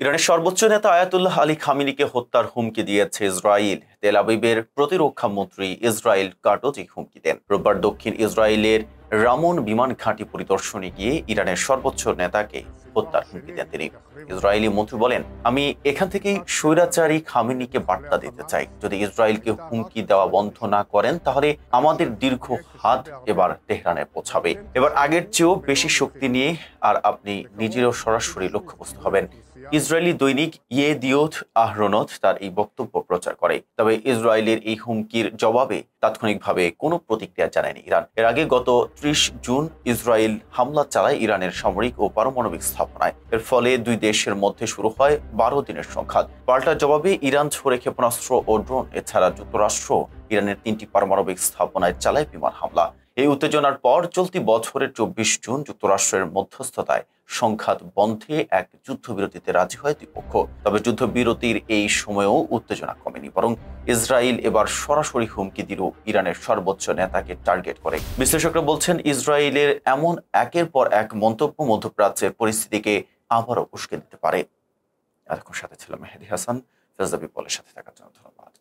ইরানের সর্বোচ্চ নেতা আয়াতুল্লাহ আলী খামেনিকে হত্যার হুমকি দিয়েছে ইসরায়েল। তেল আবিবের প্রতিরক্ষা মন্ত্রী ইসরায়েল কাটজ হুমকি দেন। রোববার দক্ষিণ ইসরায়েলের রামন বিমান ঘাঁটি পরিদর্শনে গিয়ে ইরানের সর্বোচ্চ নেতাকে হত্যার হুমকি দেন তিনি। ইসরায়েলি মন্ত্রী বলেন, আমি এখান থেকেই স্বৈরাচারী খামেনিকে বার্তা দিতে চাই, যদি ইসরায়েলকে হুমকি দেওয়া বন্ধ না করেন তাহলে আমাদের দীর্ঘ হাত এবার তেহরানে পৌঁছাবে। এবার আগের চেয়েও বেশি শক্তি নিয়ে আর আপনি নিজেরও সরাসরি লক্ষ্যবস্তু হবেন। ইসরায়েলি দৈনিক ইয়েদিওথ আহরোনথ তার এই বক্তব্য প্রচার করে। তবে ইসরায়েলের এই হুমকির জবাবে তাৎক্ষণিকভাবে কোনো প্রতিক্রিয়া জানায়নি ইরান। এর আগে গত ৩০ জুন ইসরায়েল হামলা চালায় ইরানের সামরিক ও পারমাণবিক স্থাপনায়। এর ফলে দুই দেশের মধ্যে শুরু হয় ১২ দিনের সংঘাত। পাল্টা জবাবে ইরান ছড়ে ক্ষেপণাস্ত্র ও ড্রোন। এছাড়া যুক্তরাষ্ট্র ইরানের ৩টি পারমাণবিক স্থাপনায় চালায় বিমান হামলা। এই উত্তেজনার পর চলতি বছরের ২৪ জুন যুক্তরাষ্ট্রের মধ্যস্থতায় সংঘাত বন্ধে এক যুদ্ধবিরতিতে রাজি হয় দুই পক্ষ। তবে যুদ্ধবিরতির এই সময়েও উত্তেজনা কমেনি, বরং ইসরায়েল এবার সরাসরি হুমকি দিল ইরানের সর্বোচ্চ নেতাকে টার্গেট করে। বিশ্লেষকরা বলছেন, ইসরায়েলের এমন একের পর এক মন্তব্য মধ্যপ্রাচ্যের পরিস্থিতিকে আবারও উস্কে দিতে পারে। এতক্ষণ সাথে ছিল মেহেদী হাসান। ফেজা বিপলের সাথে থাকার জন্য ধন্যবাদ।